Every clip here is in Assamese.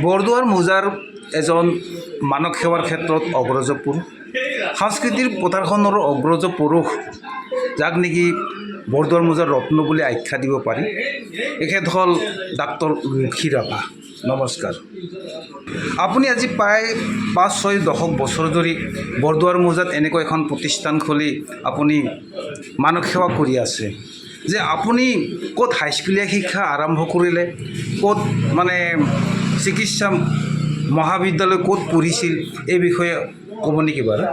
বৰদোৱাৰ মৌজাৰ এজন মানৱ সেৱাৰ ক্ষেত্ৰত অগ্ৰজ পুৰুষ, সাংস্কৃতিৰ পথাৰখনৰ অগ্ৰজ পুৰুষ, যাক নেকি বৰদোৱাৰ মৌজাৰ ৰত্ন বুলি আখ্যা দিব পাৰি। এখেত হ'ল ডাক্তৰ লক্ষী ৰাভা। নমস্কাৰ। আপুনি আজি প্ৰায় ৫-৬ দশক বছৰ ধৰি বৰদোৱাৰ মৌজাত এনেকৈ এখন প্ৰতিষ্ঠান খুলি আপুনি মানৱ সেৱা কৰি আছে। যে আপুনি ক'ত হাইস্কুলীয়া শিক্ষা আৰম্ভ কৰিলে, ক'ত মানে চিকিৎসা মহাবিদ্যালয় ক'ত পঢ়িছিল, এই বিষয়ে ক'ব নেকি বাৰু?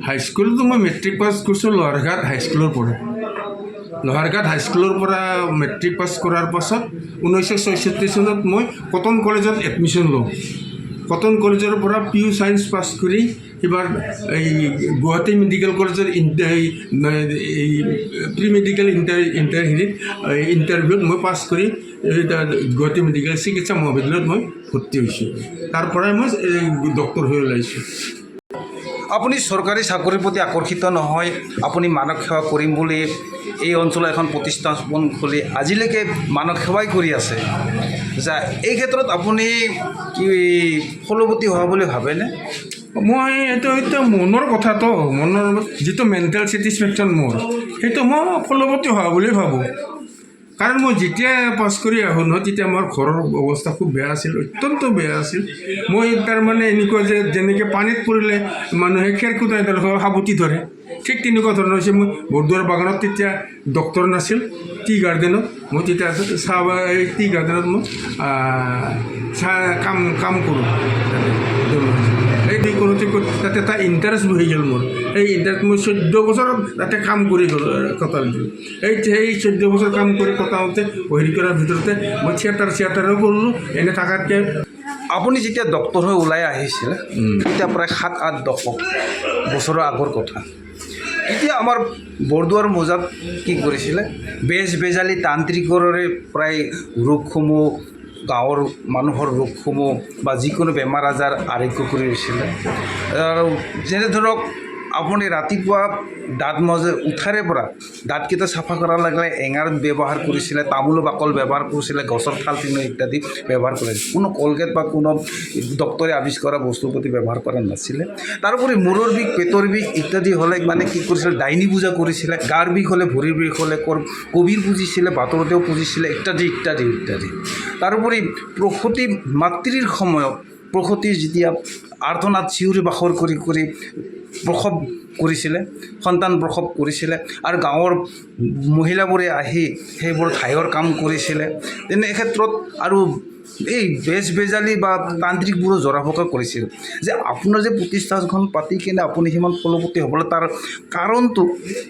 হাইস্কুলটো মই মেট্ৰিক পাছ কৰিছোঁ লোহাৰঘাট হাইস্কুলৰ পৰা। লোহাৰঘাট হাইস্কুলৰ পৰা মেট্ৰিক পাছ কৰাৰ পাছত 1966 চনত মই কটন কলেজত এডমিশ্যন লওঁ। কটন কলেজৰ পৰা PU ছায়েন্স পাছ কৰি এইবাৰ এই গুৱাহাটী মেডিকেল কলেজৰ প্ৰি মেডিকেল ইণ্টাৰভিউত মই পাছ কৰি গুৱাহাটী মেডিকেল চিকিৎসা মহাবিদ্যালয়ত মই ভৰ্তি হৈছোঁ। তাৰ পৰাই মই ডক্টৰ হৈ ওলাইছোঁ। আপুনি চৰকাৰী চাকৰিৰ প্ৰতি আকৰ্ষিত নহয়, আপুনি মানৱ সেৱা কৰিম বুলি এই অঞ্চলৰ এখন প্ৰতিষ্ঠান খুলি আজিলৈকে মানৱ সেৱাই কৰি আছে। যা এই ক্ষেত্ৰত আপুনি কি ফলৱতী হোৱা বুলি ভাবেনে? মই এইটো মনৰ কথাটো, মনৰ যিটো মেণ্টেল ছেটিছফেকশ্যন মোৰ, সেইটো মই ফলৱতী হোৱা বুলি ভাবোঁ। কাৰণ মই যেতিয়া পাছ কৰি আহোঁ নহয়, তেতিয়া মোৰ ঘৰৰ অৱস্থা খুব বেয়া আছিল, অত্যন্ত বেয়া আছিল। মই তাৰমানে এনেকুৱা যে যেনেকৈ পানীত পৰিলে মানুহে খেৰকুটাই সাৱটি ধৰে, ঠিক তেনেকুৱা ধৰণৰ হৈছে। মই বৰদোৱাৰ বাগানত তেতিয়া ডক্টৰ নাছিল, টি গাৰ্ডেনত মই তেতিয়া টি গাৰ্ডেনত মই কাম কৰোঁ। এই কৰোঁতে তাতে এটা ইণ্টাৰেষ্ট বহি গ'ল মোৰ। এই ইণ্টাৰেষ্ট মই 14 বছৰ তাতে কাম কৰি কটালোঁ। সেই 14 বছৰ কাম কৰি কটাওঁতে হেৰি কৰাৰ ভিতৰতে মই থিয়েটাৰো কৰিলোঁ। এনে থকাতকৈ আপুনি যেতিয়া ডক্টৰ হৈ ওলাই আহিছিল, তেতিয়া প্ৰায় 7-8 দশক বছৰৰ আগৰ কথা। এতিয়া আমাৰ বৰদোৱাৰ মৌজাত কি কৰিছিলে, বেজালী তান্ত্ৰিকৰে প্ৰায় ৰোগসমূহ, গাঁৱৰ মানুহৰ ৰোগসমূহ বা যিকোনো বেমাৰ আজাৰ আৰোগ্য কৰি দিছিলে। আৰু যেনে ধৰক আপুনি ৰাতিপুৱা দাঁত মাজে উঠাৰে পৰা দাঁতকেইটা চাফা কৰাৰ লাগিলে এঙাৰ ব্যৱহাৰ কৰিছিলে, তামোলৰ বাকল ব্যৱহাৰ কৰিছিলে, গছৰ ঠাল টিঙ ইত্যাদি ব্যৱহাৰ কৰিছিল। কোনো কলগেট বা কোনো ডক্তৰে আৱিষ্কাৰ কৰা বস্তুৰ প্ৰতি ব্যৱহাৰ কৰা নাছিলে। তাৰোপৰি মূৰৰ বিষ, পেটৰ বিষ ইত্যাদি হ'লে মানে কি কৰিছিলে, ডাইনী পূজা কৰিছিলে। গাৰ বিষ হ'লে, ভৰিৰ বিষ হ'লে কবিৰ পুজিছিলে, বাটৰতেও পুজিছিলে ইত্যাদি ইত্যাদি ইত্যাদি। তাৰোপৰি প্ৰসূতি মাতৃৰ সময়ত প্ৰসূতি যেতিয়া আৰ্তনাদ চিঞৰি বাখৰ কৰি প্ৰসৱ কৰিছিলে, সন্তান প্ৰসৱ কৰিছিলে, আৰু গাঁৱৰ মহিলাবোৰে আহি সেইবোৰ ঠাইৰ কাম কৰিছিলে। তেনে ক্ষেত্ৰত আৰু এই বেজালী বা তান্ত্ৰিকবোৰো জৰাফকা কৰিছিল। যে আপোনাৰ যে প্ৰতিষ্ঠানখন পাতি কিনে আপুনি সিমান ফলৱতী হ'বলৈ তাৰ কাৰণটো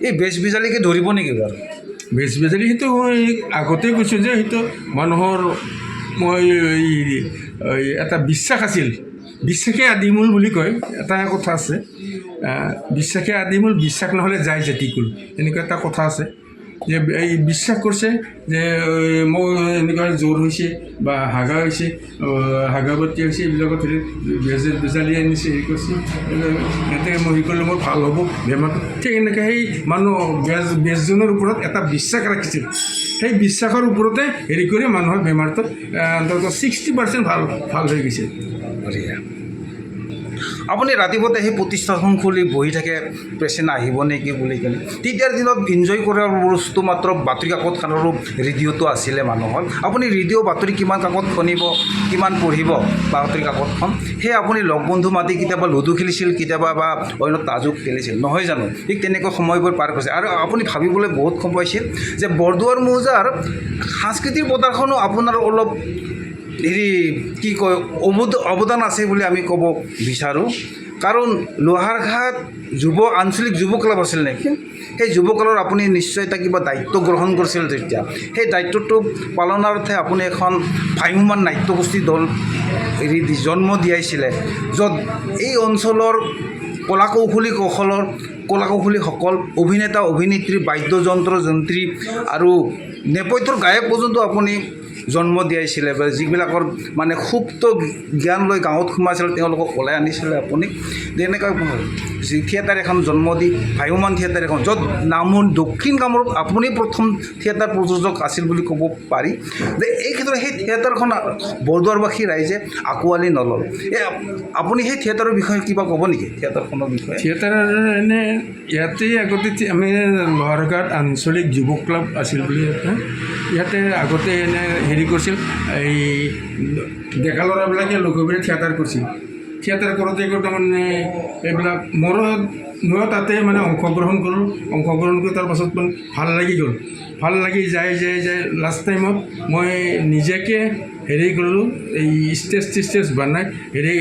এই বেজালীকে ধৰিব নেকি বাৰু? বেজালী সেইটো মই আগতেই কৈছোঁ যে সেইটো মানুহৰ এটা বিশ্বাস আছিল। বিশ্বাসে আদিমূল বুলি কয়, এটা কথা আছে। বিশ্বাসে আদিমূল, বিশ্বাস নহ'লে যায় জাতিকুল, এনেকুৱা এটা কথা আছে। যে এই বিশ্বাস কৰিছে যে মোৰ এনেকুৱা জ্বৰ হৈছে বা হাগা হৈছে, হাগাবতী হৈছে, এইবিলাকত ধৰি বেজালী আনিছে, হেৰি কৰিছে, সিহঁতে মই হেৰি কৰিলে মোৰ ভাল হ'ব বেমাৰটো। ঠিক এনেকৈ সেই মানুহ বেজজনৰ ওপৰত এটা বিশ্বাস ৰাখিছিল। সেই বিশ্বাসৰ ওপৰতে হেৰি কৰি মানুহৰ বেমাৰটো অন্ততঃ 60% ভাল হৈ গৈছে। আপুনি ৰাতিপুৱাতে সেই প্ৰতিষ্ঠানখন খুলি বহি থাকে, পেচেণ্ট আহিব নেকি বুলি ক'লে। তেতিয়াৰ দিনত এনজয় কৰাৰ বস্তু মাত্ৰ বাতৰি কাকতখন আৰু ৰেডিঅ'টো আছিলে মানুহৰ। আপুনি ৰেডিঅ' বাতৰি কিমান কাকত শুনিব, কিমান পঢ়িব বাতৰি কাকতখন, সেই আপুনি লগ বন্ধু মাতি কেতিয়াবা লুডু খেলিছিল, কেতিয়াবা বা অন্য তাজো খেলিছিল, নহয় জানো? ঠিক তেনেকৈ সময়বোৰ পাৰ কৰিছে। আৰু আপুনি ভাবিবলৈ বহুত সময় পাইছিল যে বৰদোৱাৰ মৌজাৰ সাংস্কৃতিক পথাৰখনো আপোনাৰ অলপ হেৰি কি কয় অৱদান আছে বুলি আমি ক'ব বিচাৰোঁ। কাৰণ লোহাৰঘাট আঞ্চলিক যুৱ ক্লাব আছিল নেকি, সেই যুৱ ক্লাবৰ আপুনি নিশ্চয় এটা কিবা দায়িত্ব গ্ৰহণ কৰিছিল। তেতিয়া সেই দায়িত্বটো পালনাৰ্থে আপুনি এখন ভ্ৰাম্যমাণ নাট্যগোষ্ঠী দল জন্ম দিয়াইছিলে, য'ত এই অঞ্চলৰ কলাকৌশলীসকল, অভিনেতা অভিনেত্ৰী, বাদ্যযন্ত্ৰ যন্ত্ৰী আৰু নেপথ্যৰ গায়ক পৰ্যন্ত আপুনি জন্ম দিয়াইছিলে বা যিবিলাকৰ মানে সুপ্ত জ্ঞান লৈ গাঁৱত সোমাইছিলে তেওঁলোকক ওলাই আনিছিলে আপুনি তেনেকৈ যি থিয়েটাৰ এখন জন্ম দি ভায়ুমান থিয়েটাৰ এখন য'ত নামনি দক্ষিণ কামৰূপ আপুনি প্ৰথম থিয়েটাৰ প্ৰযোজক আছিল বুলি ক'ব পাৰি যে এই ক্ষেত্ৰত সেই থিয়েটাৰখন বৰদুৱাৰবাসী ৰাইজে আঁকোৱালি নল'ল আপুনি সেই থিয়েটাৰৰ বিষয়ে কিবা ক'ব নেকি থিয়েটাৰখনৰ বিষয়ে থিয়েটাৰৰ এনে ইয়াতে আগতে আমি লোহাৰগাঁৱত আঞ্চলিক যুৱ ক্লাব আছিল বুলি ইয়াতে আগতে এনে হেৰি কৰিছিল এই ডেকা ল'ৰাবিলাকে লগ হৈ পেলাই থিয়েটাৰ কৰিছিল থিয়েটাৰ কৰোঁতে তাৰমানে এইবিলাক ময়ো তাতে মানে অংশগ্ৰহণ কৰি তাৰপাছত মানে ভাল লাগি যায় লাষ্ট টাইমত মই নিজকে হেৰি কৰিলোঁ এই ষ্টেজ বনাই হেৰি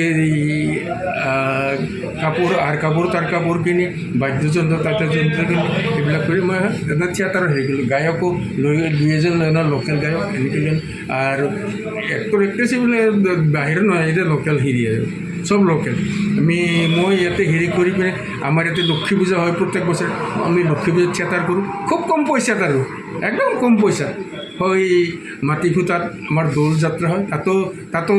কাপোৰ কিনি বাদ্যযন্ত্ৰ যন্ত্ৰ কিনি এইবিলাক কৰি মই এটা থিয়েটাৰৰ হেৰি কৰিলোঁ গায়কো লৈ দুই এজন লৈ লোকেল গায়ক এনেকৈ আৰু এক্টৰ এক্ট্ৰেছ এইবিলাক বাহিৰৰ নহয় এতিয়া লোকেল হেৰি আৰু চব লোকেল মই ইয়াতে হেৰি কৰি পিনে আমাৰ ইয়াতে লক্ষী পূজা হয় প্ৰত্যেক বছৰ আমি লক্ষী পূজাত থিয়েটাৰ কৰোঁ খুব কম পইচাত আৰু একদম কম পইচা হয় মাটি ফুটাত আমাৰ দৌল যাত্ৰা হয় তাতো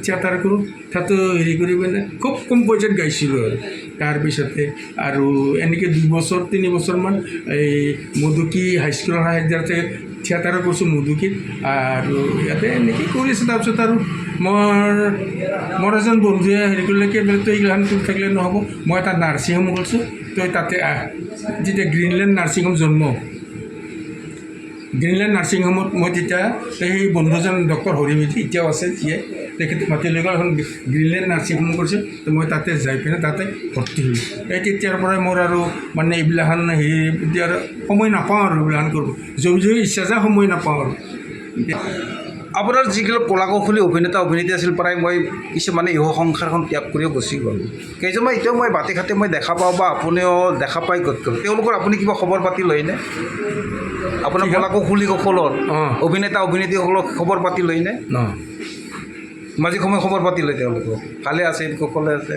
থিয়েটাৰ কৰোঁ তাতো হেৰি কৰি পিনে খুব কম পইচাত গাইছিলোঁ আৰু তাৰপিছতে আৰু এনেকৈ 2 বছৰ 3 বছৰমান এই মধুকি হাইস্কুলৰ হাইজাৰতে থিয়েটাৰো কৰিছোঁ মধুকিত আৰু ইয়াতে এনেকৈ কৰিছোঁ তাৰপিছত আৰু মোৰ এজন বন্ধুৱে হেৰি কৰিলে কি বোলে তই এইগিলাখন কৰি থাকিলে নহ'ব মই এটা নাৰ্ছিং হোম কৰিছোঁ তই তাতে আহ যেতিয়া গ্ৰীণলেণ্ড নাৰ্ছিং হোম জন্ম গ্ৰীণলেণ্ড নাৰ্ছিং হোমত মই তেতিয়া সেই বন্ধুজন ডক্টৰ হৰিমিতি এতিয়াও আছে যিয়ে তেখেতে মাতি লৈ গ'ল এখন গ্ৰীণলেণ্ড নাৰ্ছিং হোম কৰিছে তো মই তাতে যাই পিনে তাতে ভৰ্তি হ'লোঁ এই তেতিয়াৰ পৰাই মোৰ আৰু মানে এইবিলাখন হেৰি এতিয়া আৰু সময় নাপাওঁ আৰু এইবিলাখন কৰিব যদি ইচ্ছা যায় সময় নাপাওঁ আৰু আপোনাৰ যিবিলাক কলা কৌশলী অভিনেত্ৰী আছিল প্ৰায় মই কিছুমানে ইহ সংসাৰখন ত্যাগ কৰিও গুচি গ'ল কেইজনমান এতিয়াও মই বাটে ঘাটে মই দেখা পাওঁ বা আপুনিও দেখা পাই গ'ল তেওঁলোকৰ আপুনি কিবা খবৰ পাতি লয়নে আপোনাৰ কলা কৌশলীসকলৰ অভিনেত্ৰীসকলক খবৰ পাতি লয়নে মাজে সময়ে খবৰ পাতি লয় তেওঁলোকক ভালে আছে কুশলে আছে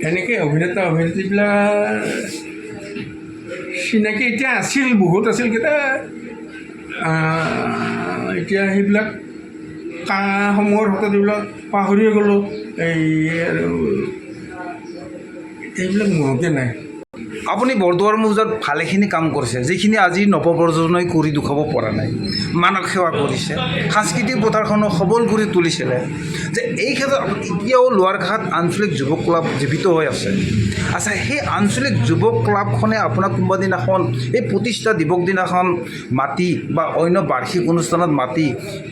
এনেকৈ অভিনেত্ৰীবিলাক চিনাকি এতিয়া আছিল বহুত আছিল কেইটা এতিয়া সেইবিলাক সময়ৰ হাতত এইবিলাক পাহৰিয়ে গ'লোঁ এইবিলাক মনতে নাই আপুনি বৰদুৱাৰ মৌজাত ভালেখিনি কাম কৰিছে যিখিনি আজি নৱপ্ৰজন্মই কৰি দেখুৱাব পৰা নাই মানৱ সেৱা কৰিছে সাংস্কৃতিক পথাৰখনক সবল কৰি তুলিছিলে যে এই ক্ষেত্ৰত এতিয়াও লোৱাৰঘাট আঞ্চলিক যুৱ ক্লাব জীৱিত হৈ আছে আচ্ছা সেই আঞ্চলিক যুৱ ক্লাবখনে আপোনাক কোনোবা দিনাখন এই প্ৰতিষ্ঠা দিৱস দিনাখন মাতি বা অন্য বাৰ্ষিক অনুষ্ঠানত মাতি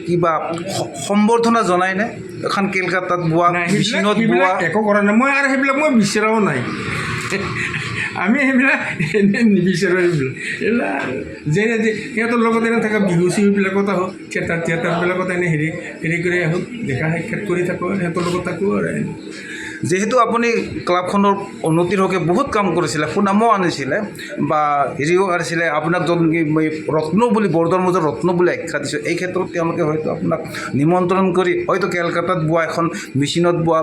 কিবা সম্বৰ্ধনা জনায়নে এখন কেলকাতাত বোৱা মেচিনত বোৱা একো কৰা নাই মই আৰু সেইবিলাক মই বিচৰাও নাই আমি সেইবিলাক এনেই নিবিচাৰোঁ এইবিলাক যেনে সিহঁতৰ লগত এনে থকা বিহু চিহুবিলাকত আহোঁ থিয়েটাৰবিলাকত এনে হেৰি কৰি আহোঁ দেখা সাক্ষাৎ কৰি থাকোঁ সিহঁতৰ লগত থাকোঁ আৰু যিহেতু আপুনি ক্লাবখনৰ উন্নতিৰ হকে বহুত কাম কৰিছিলে সুনামো আনিছিলে বা হেৰিও আনিছিলে আপোনাক য'ত ৰত্ন বুলি বৰদুৱাৰ মৌজাৰ ৰত্ন বুলি আখ্যা দিছোঁ এই ক্ষেত্ৰত তেওঁলোকে হয়তো আপোনাক নিমন্ত্ৰণ কৰি হয়তো কেলকাতাত বোৱা এখন মেচিনত বোৱা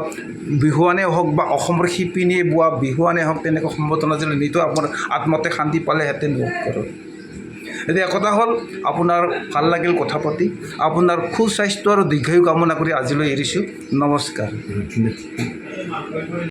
বিহুৱানেই হওক বা অসমৰ শিপিনীয়ে বোৱা বিহুৱানেই হওক তেনেকৈ সম্বোধনা দিলে নিশ্চয় আপোনাৰ আত্মতে শান্তি পালেহেঁতেন বহুত কৰোঁ এতিয়া কথা হ'ল আপোনাৰ ভাল লাগিল কথা পাতি আপোনাৰ সুস্বাস্থ্য আৰু দীৰ্ঘায়ু কামনা কৰি আজিলৈ এৰিছোঁ নমস্কাৰ